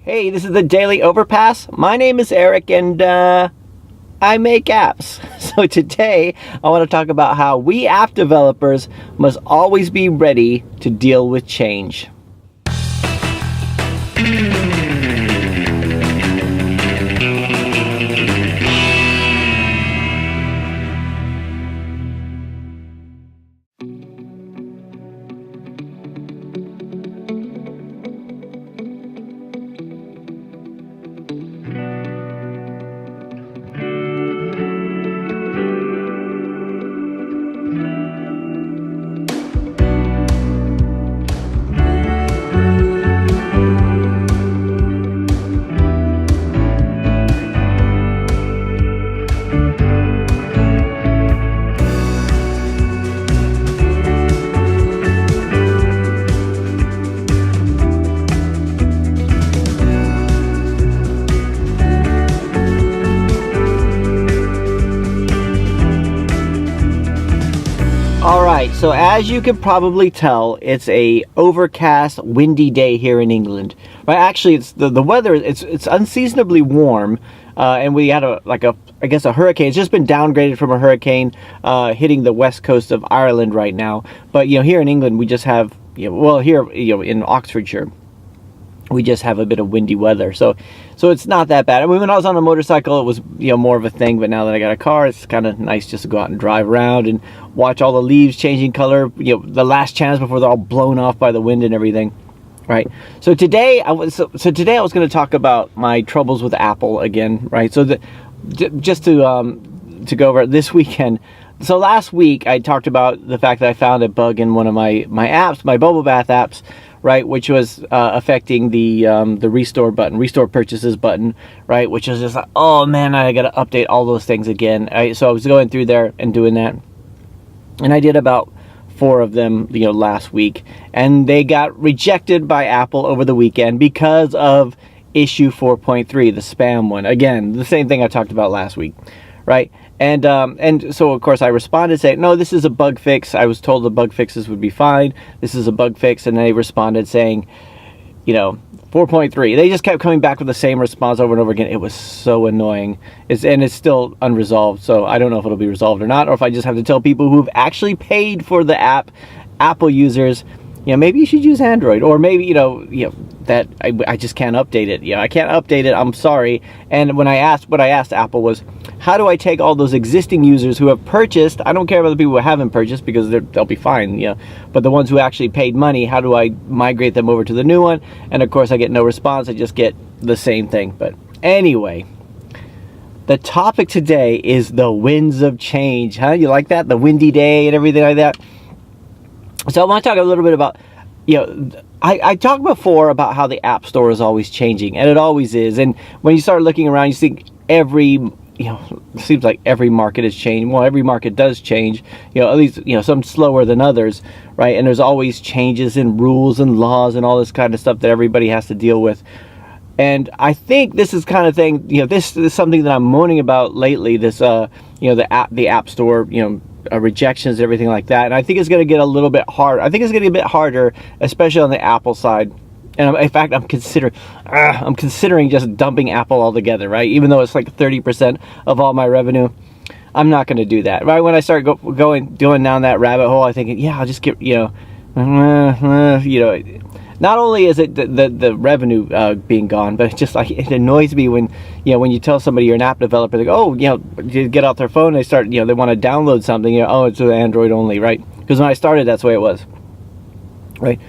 Hey, this is the Daily Overpass. My name is Eric and I make apps. So today I want to talk about how we app developers must always be ready to deal with change. Alright, so as you can probably tell, it's a overcast, windy day here in England. Right? Actually, it's the weather. It's unseasonably warm, and we had I guess a hurricane. It's just been downgraded from a hurricane hitting the west coast of Ireland right now. But here in England, we just have here in Oxfordshire, we just have a bit of windy weather, so it's not that bad. I mean, when I was on a motorcycle, it was more of a thing, but now that I got a car, it's kind of nice just to go out and drive around and watch all the leaves changing color, the last chance before they're all blown off by the wind and everything, right? So today I was going to talk about my troubles with Apple again, right? So just to go over it this weekend. So last week I talked about the fact that I found a bug in one of my apps, my bubble bath apps, right, which was affecting the restore purchases button, right, which was just like, oh man, I gotta update all those things again. So I was going through there and doing that, and I did about 4 of them last week, and they got rejected by Apple over the weekend because of issue 4.3, the spam one. Again, the same thing I talked about last week, right? And so of course I responded saying, no, this is a bug fix. I was told the bug fixes would be fine. This is a bug fix. And they responded saying, 4.3. They just kept coming back with the same response over and over again. It was so annoying. It's still unresolved. So I don't know if it'll be resolved or not, or if I just have to tell people who've actually paid for the app, Apple users, maybe you should use Android, or maybe that I just can't update it. I can't update it. I'm sorry. And what I asked Apple was, how do I take all those existing users who have purchased? I don't care about the people who haven't purchased because they'll be fine. But the ones who actually paid money, how do I migrate them over to the new one? And of course, I get no response. I just get the same thing. But anyway, the topic today is the winds of change. Huh? You like that? The windy day and everything like that. So I want to talk a little bit about, I talked before about how the App Store is always changing, and it always is. And when you start looking around, you think it seems like every market is changing. Well, every market does change, at least, some slower than others, right? And there's always changes in rules and laws and all this kind of stuff that everybody has to deal with. And I think this is kind of thing, this is something that I'm moaning about lately, this, the App Store, rejections, everything like that. And I think it's going to get a little bit hard. I think it's going to get a bit harder, especially on the Apple side. And in fact, I'm considering just dumping Apple altogether, right? Even though it's like 30% of all my revenue, I'm not going to do that. Right when I start going down that rabbit hole, I think, I'll just get not only is it the revenue being gone, but it's just like, it annoys me when you tell somebody you're an app developer, they go, you get out their phone and they start, they want to download something, oh, it's Android only, right? Because when I started, that's the way it was, right?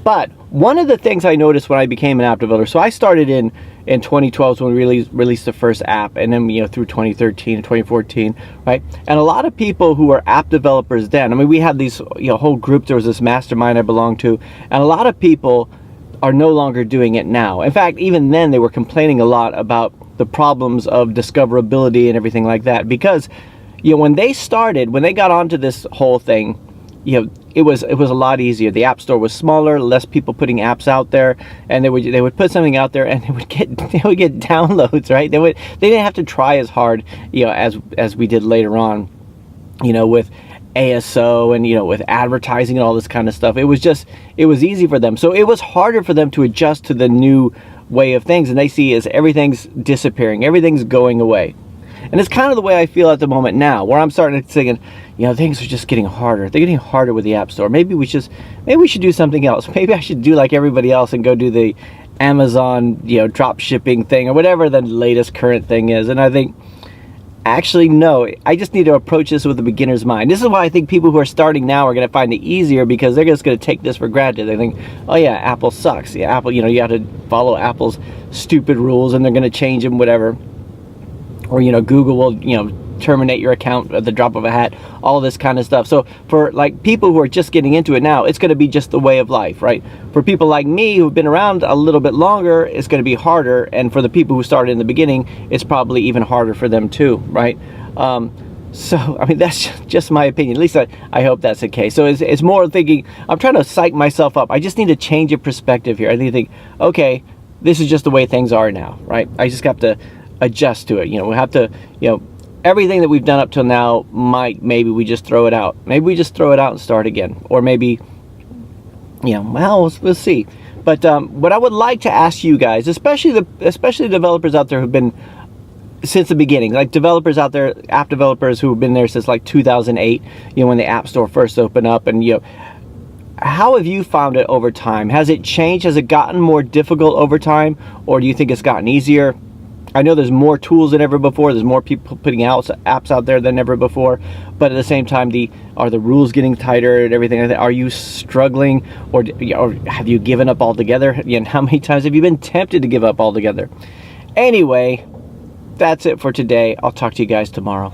But one of the things I noticed when I became an app developer, so I started in 2012 when we released the first app, and then through 2013 and 2014, right? And a lot of people who were app developers then, I mean, we had these whole group. There was this mastermind I belonged to, and a lot of people are no longer doing it now. In fact, even then they were complaining a lot about the problems of discoverability and everything like that, because when they got onto this whole thing, it was a lot easier. The App Store was smaller, less people putting apps out there, and they would put something out there and they would get downloads, right? They didn't have to try as hard, as we did later on, with ASO and with advertising and all this kind of stuff. It was easy for them. So it was harder for them to adjust to the new way of things, and they see is everything's disappearing, everything's going away. And it's kind of the way I feel at the moment now, where I'm starting to thinking, you know, things are just getting harder. They're getting harder with the App Store. Maybe we should do something else. Maybe I should do like everybody else and go do the Amazon, you know, drop shipping thing, or whatever the latest current thing is. And I think, actually, no, I just need to approach this with a beginner's mind. This is why I think people who are starting now are going to find it easier, because they're just going to take this for granted. They think, oh yeah, Apple sucks. Yeah, Apple, you know, you have to follow Apple's stupid rules and they're going to change them, whatever. Or, you know, Google will, you know, terminate your account at the drop of a hat, all this kind of stuff. So for like people who are just getting into it now, it's going to be just the way of life, right? For people like me who've been around a little bit longer, it's going to be harder. And for the people who started in the beginning, it's probably even harder for them too, right? So, I mean, that's just my opinion. At least I hope that's the case. So it's more thinking, I'm trying to psych myself up. I just need to change of perspective here. I need to think, okay, this is just the way things are now, right? I just have to adjust to it. You know, we have to, you know, everything that we've done up till now, maybe we just throw it out. Maybe we just throw it out and start again. Or maybe, you know, well, we'll see. But what I would like to ask you guys, especially the developers out there who've been since the beginning, like developers out there, app developers who've been there since like 2008, you know, when the App Store first opened up, and, you know, how have you found it over time? Has it changed? Has it gotten more difficult over time? Or do you think it's gotten easier? I know there's more tools than ever before. There's more people putting out apps out there than ever before. But at the same time, are the rules getting tighter and everything like that? Are you struggling, or have you given up altogether? You know, how many times have you been tempted to give up altogether? Anyway, that's it for today. I'll talk to you guys tomorrow.